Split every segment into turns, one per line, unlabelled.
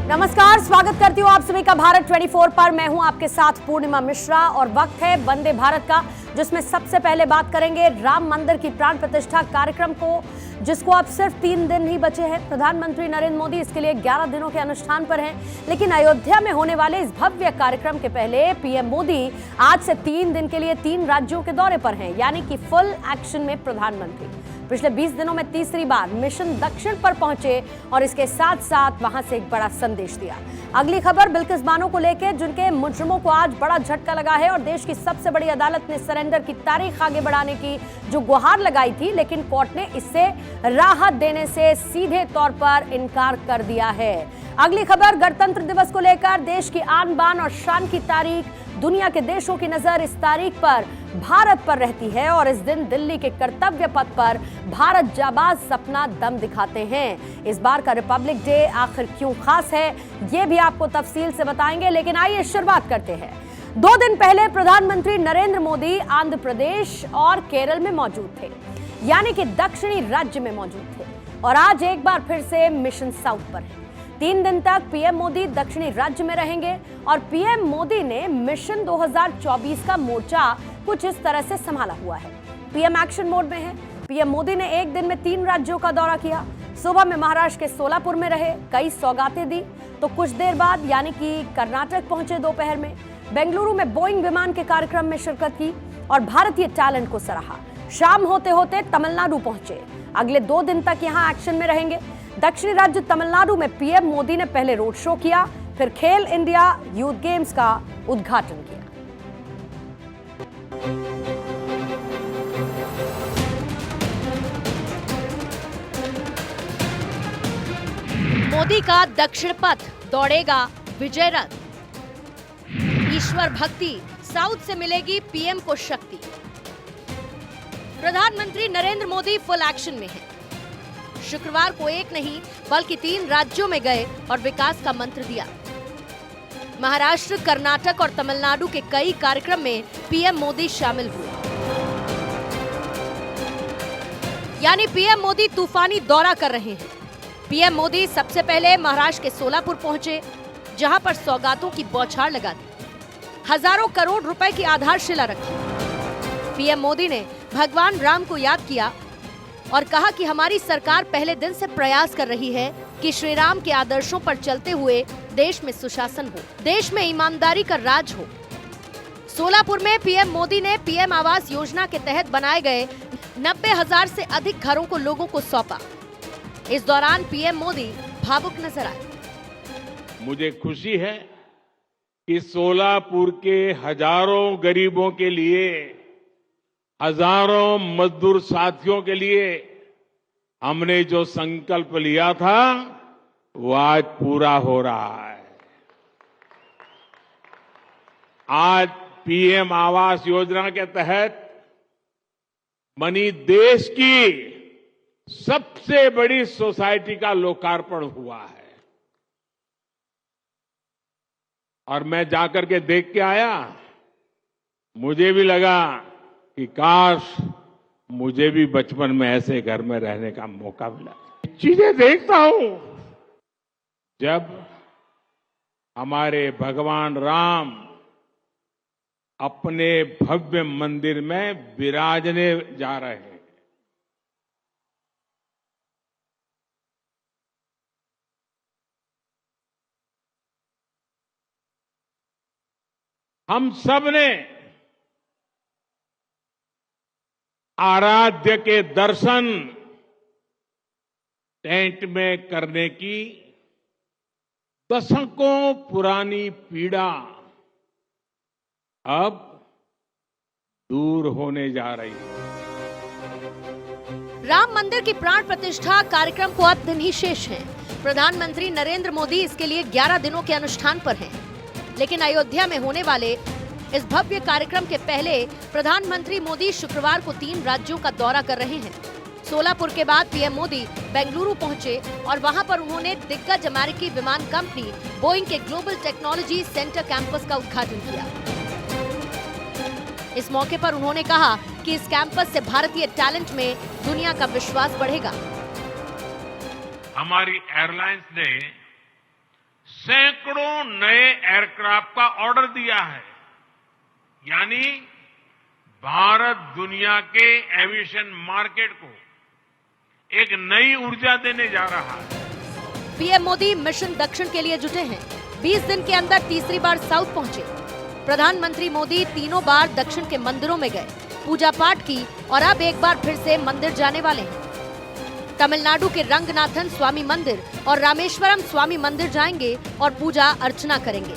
नमस्कार, स्वागत करती हूँ आप सभी का भारत 24 पर। मैं हूँ आपके साथ पूर्णिमा मिश्रा और वक्त है वंदे भारत का, जिसमें सबसे पहले बात करेंगे राम मंदिर की प्राण प्रतिष्ठा कार्यक्रम को, जिसको अब सिर्फ 3 दिन ही बचे हैं। प्रधानमंत्री नरेंद्र मोदी इसके लिए 11 दिनों के अनुष्ठान पर हैं, लेकिन अयोध्या में होने वाले इस भव्य कार्यक्रम के पहले पीएम मोदी आज से 3 दिन के लिए 3 राज्यों के दौरे पर हैं, यानी कि फुल एक्शन में प्रधानमंत्री पिछले 20 दिनों में तीसरी बार मिशन दक्षिण पर पहुंचे और इसके साथ साथ वहां से एक बड़ा संदेश दिया। अगली खबर बिल्किस बानो को लेकर, जिनके मुजरिमों को आज बड़ा झटका लगा है और देश की सबसे बड़ी अदालत ने सरेंडर की तारीख आगे बढ़ाने की जो गुहार लगाई थी, लेकिन कोर्ट ने इससे राहत देने से सीधे तौर पर इनकार कर दिया है। अगली खबर गणतंत्र दिवस को लेकर, देश की आन बान और शान की तारीख, दुनिया के देशों की नजर इस तारीख पर भारत पर रहती है और इस दिन दिल्ली के कर्तव्य पथ पर भारत जाबाज सपना दम दिखाते हैं। इस बार का रिपब्लिक डे आखिर क्यों खास है, ये भी आपको तफसील से बताएंगे, लेकिन आइए शुरुआत करते हैं। 2 दिन पहले प्रधानमंत्री नरेंद्र मोदी आंध्र प्रदेश और केरल में मौजूद थे, यानी कि दक्षिणी राज्य में मौजूद थे, और आज एक बार फिर से मिशन साउथ पर है। 3 दिन तक पीएम मोदी दक्षिणी राज्य में रहेंगे और पीएम मोदी ने मिशन 2024 का मोर्चा कुछ इस तरह से संभाला हुआ है। पीएम एक्शन मोड में है। पीएम मोदी ने एक दिन में 3 राज्यों का दौरा किया। सुबह में महाराष्ट्र के सोलापुर में रहे, कई सौगातें दी, तो कुछ देर बाद यानी कि कर्नाटक पहुंचे। दोपहर में बेंगलुरु में बोइंग विमान के कार्यक्रम में शिरकत की और भारतीय टैलेंट को सराहा। शाम होते होते तमिलनाडु पहुंचे। अगले 2 दिन तक यहां एक्शन में रहेंगे। दक्षिणी राज्य तमिलनाडु में पीएम मोदी ने पहले रोड शो किया, फिर खेल इंडिया यूथ गेम्स का उद्घाटन किया। मोदी का दक्षिण पथ दौड़ेगा विजय रथ। ईश्वर भक्ति, साउथ से मिलेगी पीएम को शक्ति। प्रधानमंत्री नरेंद्र मोदी फुल एक्शन में हैं। शुक्रवार को एक नहीं बल्कि 3 राज्यों में गए और विकास का मंत्र दिया। महाराष्ट्र, कर्नाटक और तमिलनाडु के कई कार्यक्रम में पीएम मोदी शामिल हुए, यानी पीएम मोदी तूफानी दौरा कर रहे हैं। पीएम मोदी सबसे पहले महाराष्ट्र के सोलापुर पहुंचे, जहां पर सौगातों की बौछार लगा दी, हजारों करोड़ रुपए की आधारशिला रखी। पीएम मोदी ने भगवान राम को याद किया और कहा कि हमारी सरकार पहले दिन से प्रयास कर रही है कि श्री राम के आदर्शों पर चलते हुए देश में सुशासन हो, देश में ईमानदारी का राज हो। सोलापुर में पीएम मोदी ने पीएम आवास योजना के तहत बनाए गए 90,000 से अधिक घरों को लोगों को सौंपा। इस दौरान पीएम मोदी भावुक नजर आए।
मुझे खुशी है कि सोलापुर के हजारों गरीबों के लिए, हजारों मजदूर साथियों के लिए हमने जो संकल्प लिया था वो आज पूरा हो रहा है। आज पीएम आवास योजना के तहत बनी देश की सबसे बड़ी सोसाइटी का लोकार्पण हुआ है और मैं जाकर के देख के आया। मुझे भी लगा कि काश मुझे भी बचपन में ऐसे घर में रहने का मौका मिला। चीजें देखता हूं, जब हमारे भगवान राम अपने भव्य मंदिर में विराजने जा रहे हैं, हम सब ने आराध्य के दर्शन टेंट में करने की दशकों पुरानी पीड़ा अब दूर होने जा रही है।
राम मंदिर की प्राण प्रतिष्ठा कार्यक्रम को अब दिन ही शेष है। प्रधानमंत्री नरेंद्र मोदी इसके लिए 11 दिनों के अनुष्ठान पर हैं, लेकिन अयोध्या में होने वाले इस भव्य कार्यक्रम के पहले प्रधानमंत्री मोदी शुक्रवार को 3 राज्यों का दौरा कर रहे हैं। सोलापुर के बाद पीएम मोदी बेंगलुरु पहुंचे और वहां पर उन्होंने दिग्गज अमेरिकी विमान कंपनी बोइंग के ग्लोबल टेक्नोलॉजी सेंटर कैंपस का उद्घाटन किया। इस मौके पर उन्होंने कहा कि इस कैंपस से भारतीय टैलेंट में दुनिया का विश्वास बढ़ेगा।
हमारी एयरलाइंस ने सैकड़ों नए एयरक्राफ्ट का ऑर्डर दिया है। यानी भारत दुनिया के एविएशन मार्केट को एक नई ऊर्जा देने जा रहा है।
पीएम मोदी मिशन दक्षिण के लिए जुटे हैं। 20 दिन के अंदर तीसरी बार साउथ पहुंचे। प्रधानमंत्री मोदी तीनों बार दक्षिण के मंदिरों में गए, पूजा पाठ की और अब एक बार फिर से मंदिर जाने वाले हैं। तमिलनाडु के रंगनाथन स्वामी मंदिर और रामेश्वरम स्वामी मंदिर जाएंगे और पूजा अर्चना करेंगे।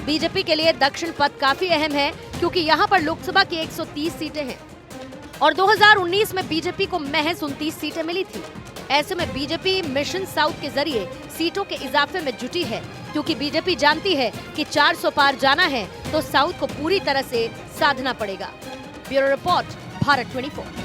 बीजेपी के लिए दक्षिण पथ काफी अहम है क्योंकि यहां पर लोकसभा की 130 सीटें हैं और 2019 में बीजेपी को महज 29 सीटें मिली थी। ऐसे में बीजेपी मिशन साउथ के जरिए सीटों के इजाफे में जुटी है क्योंकि बीजेपी जानती है कि 400 पार जाना है तो साउथ को पूरी तरह से साधना पड़ेगा। Bureau report, Bharat 24।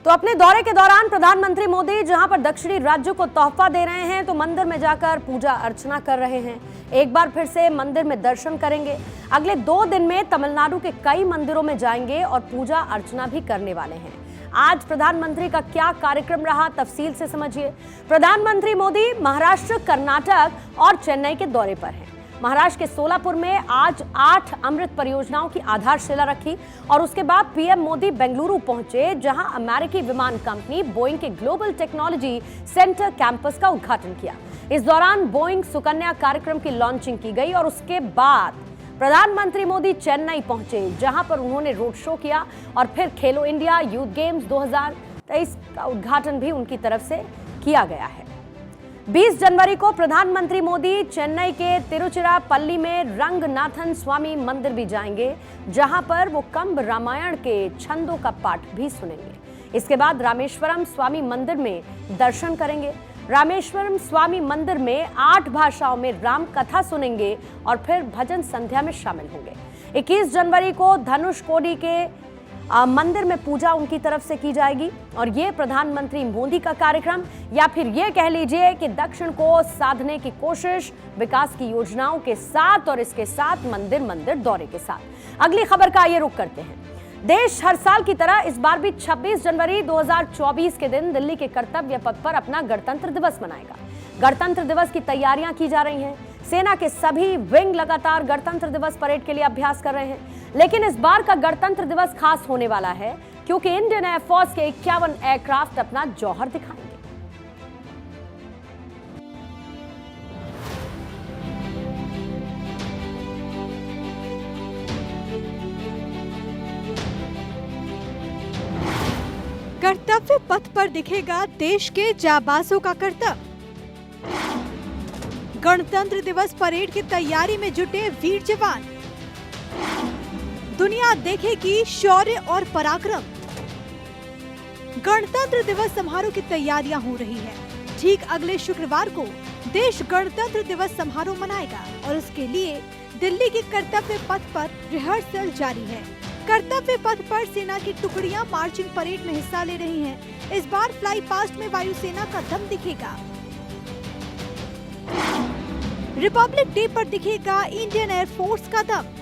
तो अपने दौरे के दौरान प्रधानमंत्री मोदी जहां पर दक्षिणी राज्यों को तोहफा दे रहे हैं तो मंदिर में जाकर पूजा अर्चना कर रहे हैं। एक बार फिर से मंदिर में दर्शन करेंगे। अगले 2 दिन में तमिलनाडु के कई मंदिरों में जाएंगे और पूजा अर्चना भी करने वाले हैं। आज प्रधानमंत्री का क्या कार्यक्रम रहा, तफसील से समझिए। प्रधानमंत्री मोदी महाराष्ट्र, कर्नाटक और चेन्नई के दौरे पर हैं। महाराष्ट्र के सोलापुर में आज 8 अमृत परियोजनाओं की आधारशिला रखी और उसके बाद पीएम मोदी बेंगलुरु पहुंचे जहां अमेरिकी विमान कंपनी बोइंग के ग्लोबल टेक्नोलॉजी सेंटर कैंपस का उद्घाटन किया। इस दौरान बोइंग सुकन्या कार्यक्रम की लॉन्चिंग की गई और उसके बाद प्रधानमंत्री मोदी चेन्नई पहुंचे जहां पर उन्होंने रोड शो किया और फिर खेलो इंडिया यूथ गेम्स 2023 का उद्घाटन भी उनकी तरफ से किया गया है। 20 जनवरी को प्रधानमंत्री मोदी चेन्नई के तिरुचिरापल्ली में रंगनाथन स्वामी मंदिर भी जाएंगे जहां पर वो कंब रामायण के छंदों का पाठ भी सुनेंगे। इसके बाद रामेश्वरम स्वामी मंदिर में दर्शन करेंगे। रामेश्वरम स्वामी मंदिर में 8 भाषाओं में राम कथा सुनेंगे और फिर भजन संध्या में शामिल होंगे। 21 जनवरी को धनुषकोडी के मंदिर में पूजा उनकी तरफ से की जाएगी और ये प्रधानमंत्री मोदी का कार्यक्रम या फिर ये कह लीजिए कि दक्षिण को साधने की कोशिश विकास की योजनाओं के साथ और इसके साथ मंदिर मंदिर दौरे के साथ। अगली खबर का ये रुख करते हैं। देश हर साल की तरह इस बार भी 26 जनवरी 2024 के दिन दिल्ली के कर्तव्य पथ पर अपना गणतंत्र दिवस मनाएगा। गणतंत्र दिवस की तैयारियां की जा रही हैं। सेना के सभी विंग लगातार गणतंत्र दिवस परेड के लिए अभ्यास कर रहे हैं। लेकिन इस बार का गणतंत्र दिवस खास होने वाला है क्योंकि इंडियन एयरफोर्स के 51 एयरक्राफ्ट अपना जौहर दिखाएंगे।
कर्तव्य पथ पर दिखेगा देश के जाबाजों का करतब। गणतंत्र दिवस परेड की तैयारी में जुटे वीर जवान। दुनिया देखेगी शौर्य और पराक्रम। गणतंत्र दिवस समारोह की तैयारियां हो रही है। ठीक अगले शुक्रवार को देश गणतंत्र दिवस समारोह मनाएगा और उसके लिए दिल्ली के कर्तव्य पथ पर रिहर्सल जारी है। कर्तव्य पथ पर सेना की टुकड़ियां मार्चिंग परेड में हिस्सा ले रही हैं। इस बार फ्लाई पास्ट में वायुसेना का दम दिखेगा। रिपब्लिक डे पर दिखेगा इंडियन एयरफोर्स का दम।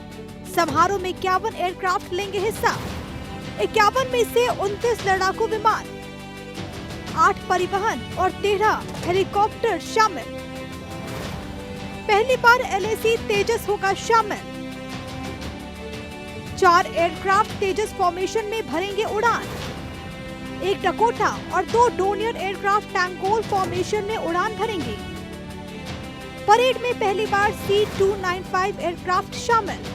समारोह में 51 एयरक्राफ्ट लेंगे हिस्सा। 51 में से 29 लड़ाकू विमान, 8 परिवहन और 13 हेलीकॉप्टर शामिल। पहली बार LAC तेजस होगा शामिल। 4 एयरक्राफ्ट तेजस फॉर्मेशन में भरेंगे उड़ान। 1 डकोटा और 2 डोनियर एयरक्राफ्ट टैंगोल फॉर्मेशन में उड़ान भरेंगे। परेड में पहली बार C-295 एयरक्राफ्ट शामिल।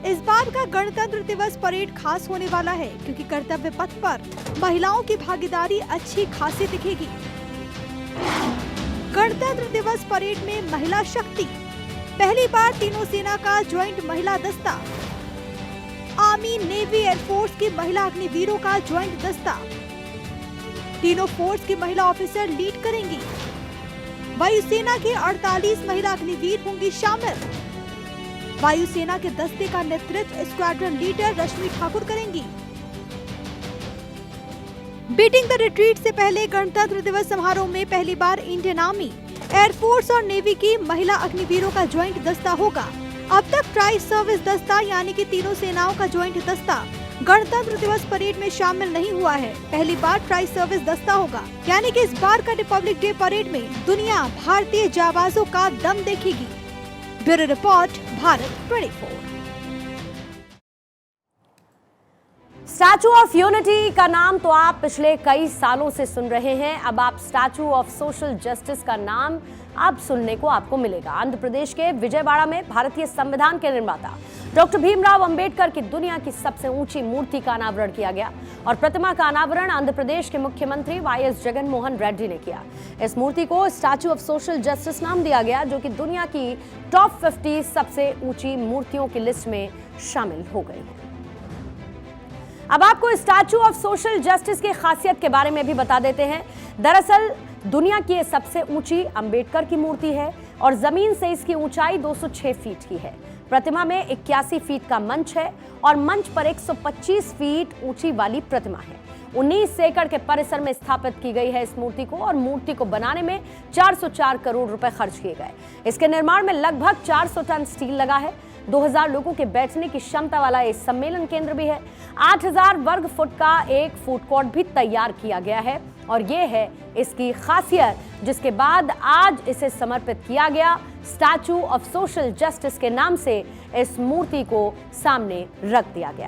इस बार का गणतंत्र दिवस परेड खास होने वाला है क्योंकि कर्तव्य पथ पर महिलाओं की भागीदारी अच्छी खासी दिखेगी। गणतंत्र दिवस परेड में महिला शक्ति। पहली बार तीनों सेना का ज्वाइंट महिला दस्ता। आर्मी, नेवी, एयरफोर्स की महिला अग्निवीरों का ज्वाइंट दस्ता। तीनों फोर्स की महिला ऑफिसर लीड करेंगी। वायुसेना के 48 महिला अग्निवीर होंगी शामिल। वायुसेना के दस्ते का नेतृत्व स्क्वाड्रन लीडर रश्मि ठाकुर करेंगी। बीटिंग द रिट्रीट से पहले गणतंत्र दिवस समारोह में पहली बार इंडियन आर्मी, एयरफोर्स और नेवी की महिला अग्निवीरों का ज्वाइंट दस्ता होगा। अब तक ट्राई सर्विस दस्ता यानी कि तीनों सेनाओं का ज्वाइंट दस्ता गणतंत्र दिवस परेड में शामिल नहीं हुआ है। पहली बार ट्राई सर्विस दस्ता होगा, यानी कि इस बार का रिपब्लिक डे परेड में दुनिया भारतीय जाबाजों का दम देखेगी। Bureau report, Bharat 24।
Statue of unity का नाम तो आप पिछले कई सालों से सुन रहे हैं। अब आप स्टैचू ऑफ सोशल जस्टिस का नाम अब सुनने को आपको मिलेगा। आंध्र प्रदेश के विजयवाड़ा में भारतीय संविधान के निर्माता डॉक्टर भीमराव अंबेडकर की दुनिया की सबसे ऊंची मूर्ति का अनावरण किया गया और प्रतिमा का अनावरण आंध्र प्रदेश के मुख्यमंत्री वाईएस जगनमोहन रेड्डी ने किया। इस मूर्ति को स्टैचू ऑफ सोशल जस्टिस नाम दिया गया, जो कि दुनिया की टॉप 50 सबसे ऊंची मूर्तियों की लिस्ट में शामिल हो गई है। अब आपको स्टैचू ऑफ सोशल जस्टिस की खासियत के बारे में भी बता देते हैं। दरअसल दुनिया की सबसे ऊंची अंबेडकर की मूर्ति है और जमीन से इसकी ऊंचाई 206 फीट की है। प्रतिमा में 81 फीट का मंच है और मंच पर 125 फीट ऊंची वाली प्रतिमा है। 19 एकड़ के परिसर में स्थापित की गई है इस मूर्ति को और मूर्ति को बनाने में 404 करोड़ रुपए खर्च किए गए। इसके निर्माण में लगभग 400 टन स्टील लगा है। 2000 लोगों के बैठने की क्षमता वाला इस सम्मेलन केंद्र भी है। 8000 वर्ग फुट का एक फूड कोर्ट भी तैयार किया गया है और ये है इसकी खासियत, जिसके बाद आज इसे समर्पित किया गया। स्टैचू ऑफ सोशल जस्टिस के नाम से इस मूर्ति को सामने रख दिया गया है।